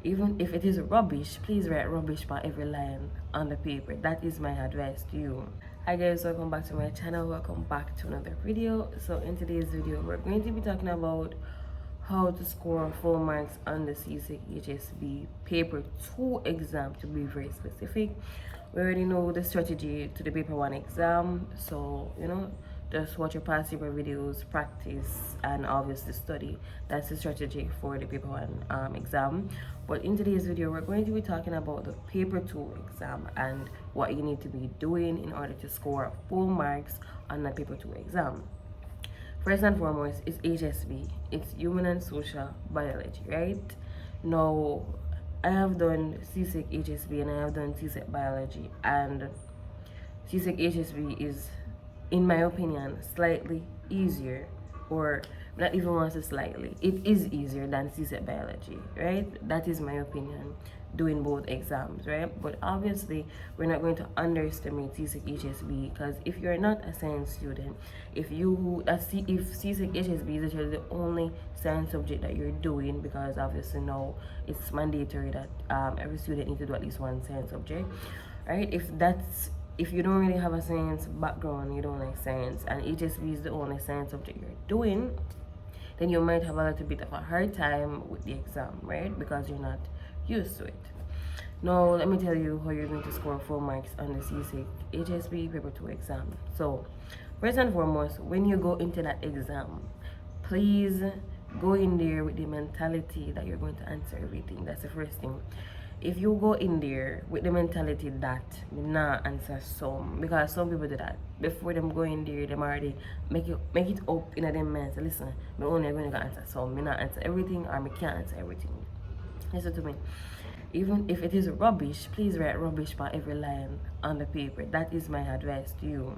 Even if it is rubbish, please write rubbish for every line on the paper. That is my advice to you. Hi guys, welcome back to my channel. Welcome back to another video. So in today's video, we're going to be talking about how to score full marks on the CSEC HSB paper 2 exam, to be very specific. We already know the strategy to the paper 1 exam, so just watch your past paper videos, practice, and obviously study. That's the strategy for the paper 1 exam. But in today's video, we're going to be talking about the paper 2 exam and what you need to be doing in order to score full marks on the paper 2 exam. First and foremost, it's HSB. It's Human and Social Biology, right? Now, I have done CSEC HSB and I have done CSEC Biology, and CSEC HSB is, in my opinion, slightly easier, or not even once slightly. It is easier than CSEC Biology, right? That is my opinion, doing both exams, right? But obviously, we're not going to underestimate CSEC HSB, because if you're not a science student, if CSEC HSB is actually the only science subject that you're doing, because obviously now it's mandatory that every student needs to do at least one science subject, right? If you don't really have a science background, you don't like science, and HSB is the only science subject you're doing, then you might have a little bit of a hard time with the exam, right? Because you're not used to it. Now, let me tell you how you're going to score full marks on the CSEC HSB paper 2 exam. So, first and foremost, when you go into that exam, please go in there with the mentality that you're going to answer everything. That's the first thing. If you go in there with the mentality that me not answer some, because some people do that before them go in there, them already make it up in them mind. So listen, me only going to answer some, me not answer everything, or me can't answer everything. Listen to me. Even if it is rubbish, please write rubbish for every line on the paper. That is my advice to you.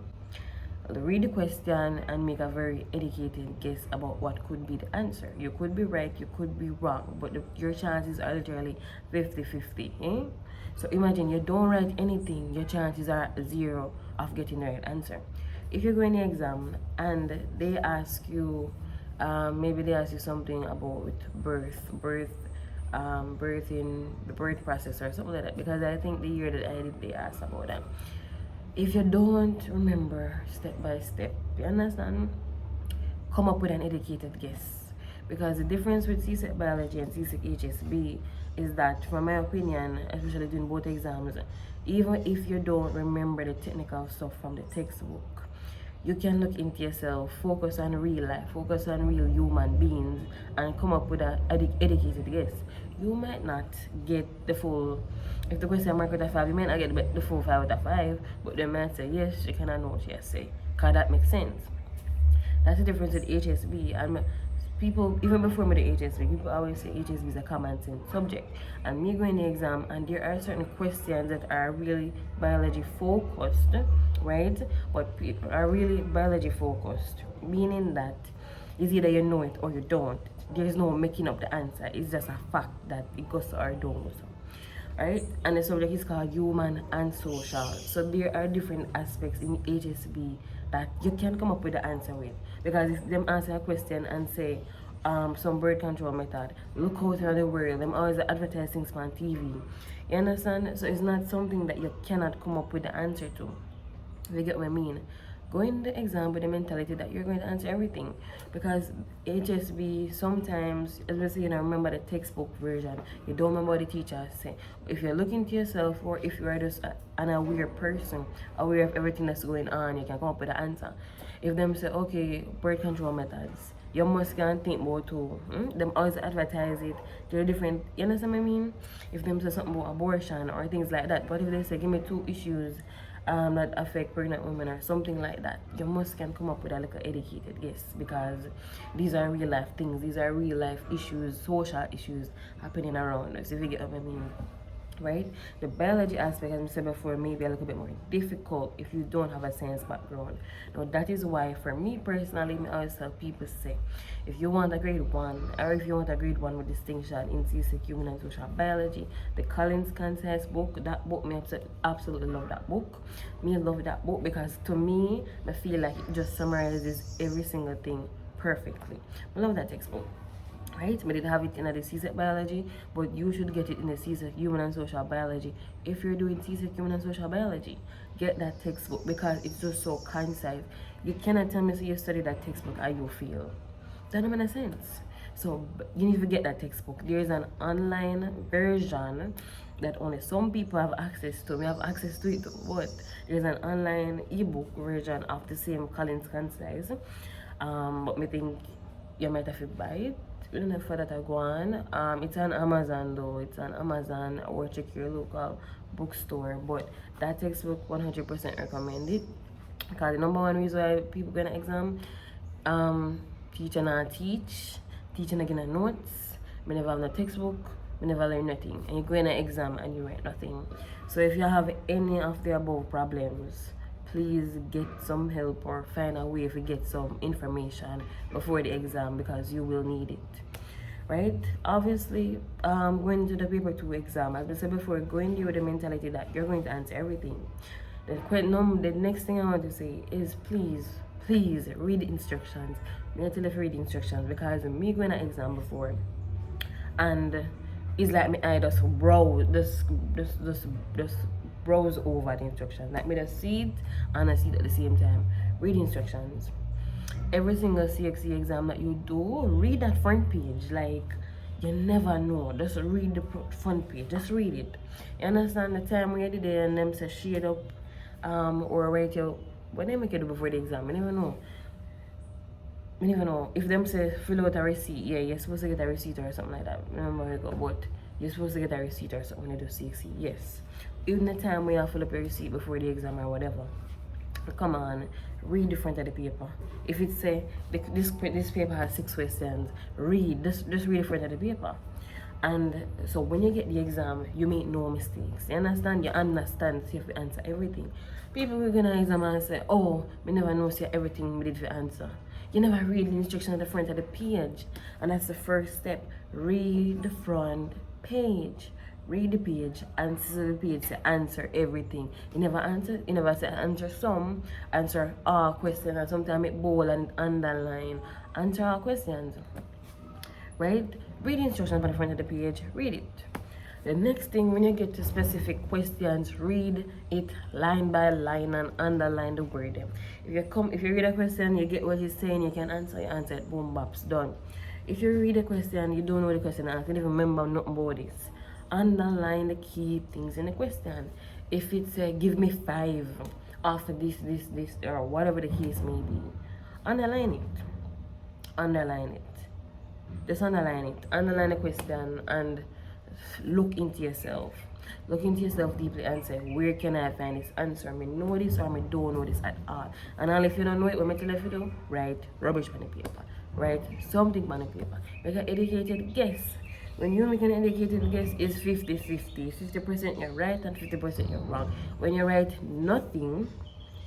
Read the question and make a very educated guess about what could be the answer. You could be right, you could be wrong, but your chances are literally 50-50. Eh? So imagine you don't write anything, your chances are 0 of getting the right answer. If you go in the exam and they ask you, maybe they ask you something about birthing, the birth process or something like that, because I think the year that I did, they asked about that. If you don't remember step by step, you understand, come up with an educated guess. Because the difference with CSEC Biology and CSEC HSB is that, from my opinion, especially doing both exams, even if you don't remember the technical stuff from the textbook, you can look into yourself, focus on real life, focus on real human beings, and come up with an educated guess. You might not get the full, if the question mark out of 5, you might not get the full 5 out of 5, but they might say, yes, you cannot know what you say, because that makes sense. That's the difference with HSB. And people, even before me the HSB, people always say HSB is a common sense subject. And me going to the exam, and there are certain questions that are really biology focused, right? But people are really biology focused, meaning that it's either you know it or you don't. There is no making up the answer. It's just a fact that it goes or don't go. Right? And the subject is called Human and Social. So there are different aspects in HSB that you can come up with the answer with. Because if them answer a question and say some birth control method, look out in the world, them always advertise things on TV. You understand? So it's not something that you cannot come up with the answer to. You get what I mean? Go in the exam with the mentality that you're going to answer everything, because HSB sometimes, especially you remember the textbook version, you don't remember what the teacher say. If you're looking to yourself, or if you are just an aware person, aware of everything that's going on, you can come up with the answer. If them say, okay, birth control methods, you must go and think about too. Them always advertise it. They're different. You understand what I mean? If them say something about abortion or things like that, but if they say, give me 2 issues that affect pregnant women or something like that, you must can come up with a little educated guess, because these are real life things, these are real life issues, social issues happening around us, if you get what I mean. Right? The biology aspect, as I said before, may be a little bit more difficult if you don't have a science background. Now that is why, for me personally, I always tell people, say, if you want a grade 1, or if you want a grade 1 with distinction in CSEC Human and Social Biology, the Collins Concise book, that book, me absolutely love that book. Me love that book because, to me, I feel like it just summarizes every single thing perfectly. I love that textbook. right? We did have it in the CSEC biology, but you should get it in the CSEC human and social biology. If you're doing CSEC human and social biology, get that textbook because it's just so concise. You cannot tell me so you study that textbook how you feel. That doesn't make sense. So you need to get that textbook. There is an online version that only some people have access to. We have access to it, but there's an online ebook version of the same Collins concise. But me think you might have to buy it. We don't know for that I go on. It's on Amazon though. It's on Amazon or check your local bookstore. But that textbook 100% recommended. Because the number one reason why people go to exam, teacher not teaching again notes. Me never have no textbook. Me never learn nothing. And you go in an exam and you write nothing. So if you have any of the above problems, please get some help or find a way to get some information before the exam because you will need it, right? Obviously, going to the paper 2 exam, as I said before, going there with the mentality that you're going to answer everything. The next thing I want to say is please read the instructions. I'm going to tell you to read the instructions because me going to exam before and it's like me I just browse just browse over the instructions. Like me just see it and I see it at the same time. Read the instructions. Every single CXC exam that you do, read that front page. Like you never know. Just read the front page. Just read it. You understand the time when you did it and them say shade up or write your what they make you do before the exam. I never know. I never know. If them say fill out a receipt, yeah, you're supposed to get a receipt or something like that. Remember where you go, but you're supposed to get a receipt or something when you do CXC, yes. Even the time when you fill up your receipt before the exam or whatever. Come on, read the front of the paper. If it say this paper has 6 questions, just read the front of the paper. And so when you get the exam, you make no mistakes. You understand? You understand, so you have to answer everything. People will go to exam and say, oh, we never know see everything we did for answer. You never read the instruction at the front of the page. And that's the first step. Read the front page. Read the page and see the page say answer everything. You never say answer some, answer all questions, and sometimes it bold and underline. Answer all questions. Right? Read the instructions on the front of the page. Read it. The next thing, when you get to specific questions, read it line by line and underline the word. If you read a question, you get what he's saying, you can answer, you answer it, boom, bops, done. If you read a question, you don't know the question, and you don't even remember nothing about this, underline the key things in the question. If it's give me 5 after this, or whatever the case may be, underline it. Underline it. Just underline it. Underline the question and look into yourself. Look into yourself deeply and say, where can I find this answer? I know this or I don't know this at all. And all if you don't know it, what I tell you to do, write rubbish on the paper. Write something on the paper. Make an educated guess. When you make an educated guess, it's 50-50. 50% you're right and 50% you're wrong. When you write nothing,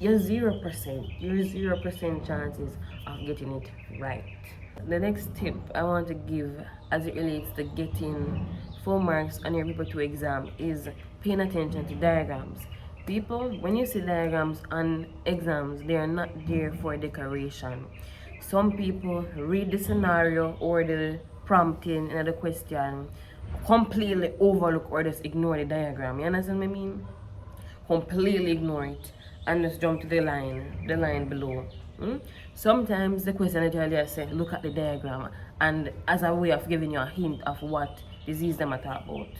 you're 0%. You're 0% chances of getting it right. The next tip I want to give as it relates to getting full marks on your paper 2 exam is paying attention to diagrams. People, when you see diagrams on exams, they are not there for decoration. Some people read the scenario or the prompting in the question, completely overlook or just ignore the diagram. You understand what I mean? Completely ignore it and just jump to the line below. Sometimes the question actually say, look at the diagram, and as a way of giving you a hint of what disease them are talking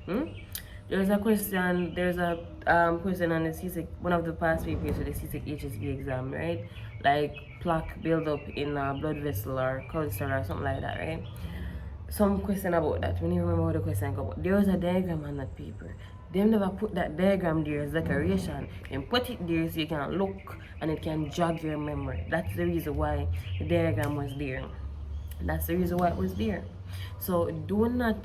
about. There's a question on the CSEC, one of the past papers with the CSEC HSB exam, right? Like plaque buildup in a blood vessel or cholesterol or something like that, right? Some question about that. When you remember what the question about, there was a diagram on that paper. They never put that diagram there as decoration. And put it there so you can look and it can jog your memory. That's the reason why the diagram was there. That's the reason why it was there. So do not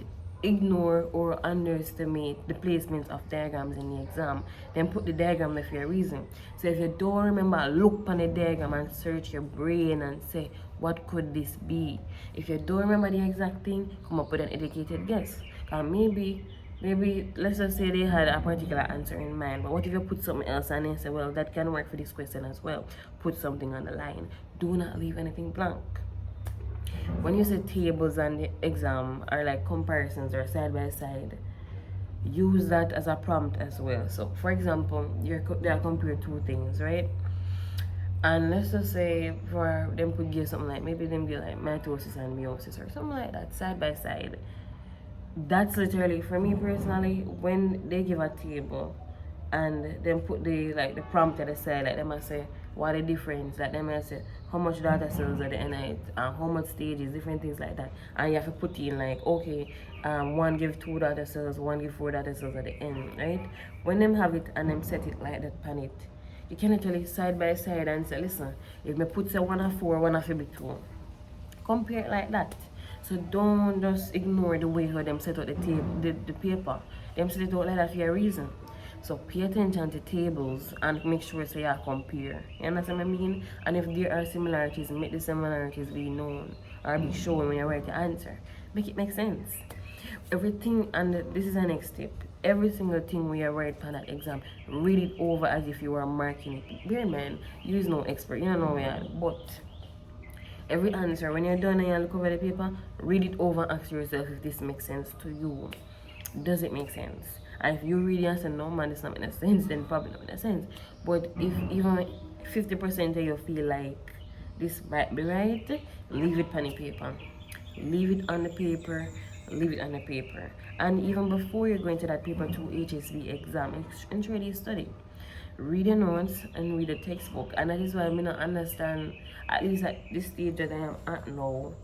ignore or underestimate the placements of diagrams in the exam. Then put the diagram there for a reason. So if you don't remember, look on the diagram and search your brain and say, what could this be? If you don't remember the exact thing, come up with an educated guess. Maybe let's just say they had a particular answer in mind, but what if you put something else and they say, well, that can work for this question as well. Put something on the line. Do not leave anything blank. when you say tables and the exam are like comparisons or side by side, use that as a prompt as well. So for example, they are comparing two things, right? And let's just say for them could give something like, maybe them give like mitosis and meiosis or something like that side by side. That's literally, for me personally, when they give a table and then put the like the prompt at the side, like they might say what the difference, like they might say how much data cells at the end of it, how much stages, different things like that, and you have to put in like, okay, one give 2 data cells, one give 4 data cells at the end, right? When them have it and them set it like that pan it, you can actually side by side and say, listen, if me put say 1 of 4, 1 of 2, compare it like that. So don't just ignore the way how them set out the paper. Them set it out like that for a reason. So pay attention to tables and make sure so you compare. You understand what I mean? And if there are similarities, make the similarities be known or be shown when you write the answer. Make it make sense. Everything, and this is the next step. Every single thing we are writing for that exam, read it over as if you were marking it. Bear man, you is no expert, you don't know where, but every answer, when you're done and you look over the paper, read it over and ask yourself if this makes sense to you. Does it make sense? And if you read it and say, no man, this not making sense, then probably not making sense. But if even 50% of you feel like this might be right, leave it on the paper. Leave it on the paper, leave it on the paper. And even before you're going to that paper 2 HSB exam, ensure you study. Read the notes and read the textbook. And that is why I may not understand, at least at this stage that I am at now,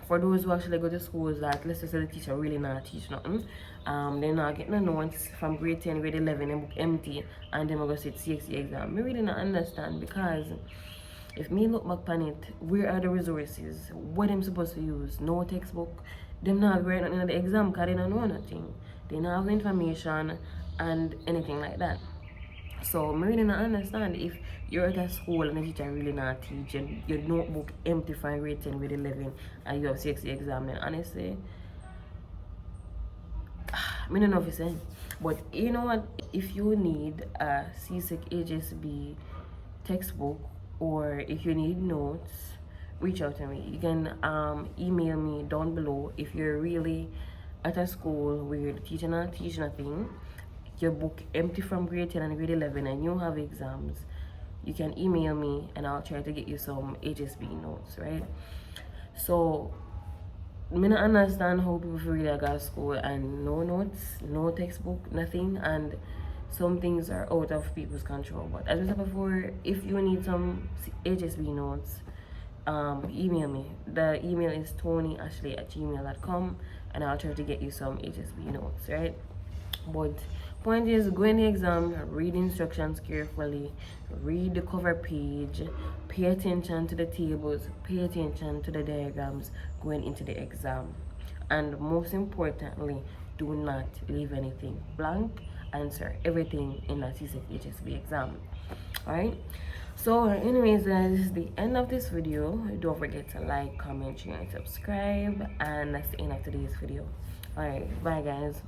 for those who actually go to schools that, let's just say the teacher really not teach nothing, they're not getting the notes from grade 10, grade 11, and book empty, and then we're going to sit CSEC exam. I really not understand, because if me look back on it, where are the resources? What I'm supposed to use? No textbook. Them not write nothing in the exam because they don't know nothing. They don't have the information and anything like that. So I really not understand if you're at a school and the teacher really not teaching, your notebook empty from grade 10, grade 11, and you have 60 exam, then honestly, I don't know if it's saying. But you know what, if you need a CSEC HSB textbook, or if you need notes, reach out to me. You can email me down below. If you're really at a school where the teacher not teach nothing, your book empty from grade 10 and grade 11, and you have exams, you can email me and I'll try to get you some HSB notes, right? So I don't understand how people really go to school and no notes, no textbook, nothing, and some things are out of people's control. But as I said before, if you need some HSB notes, email me. The email is tonyashley@gmail.com, and I'll try to get you some HSB notes, right? But point is, go in the exam, read instructions carefully, read the cover page, pay attention to the tables, pay attention to the diagrams going into the exam, and most importantly, do not leave anything blank. Answer everything in that CSEC HSB exam. Alright, so anyways guys, this is the end of this video. Don't forget to like, comment, share, and subscribe, and that's the end of today's video. Alright, bye guys.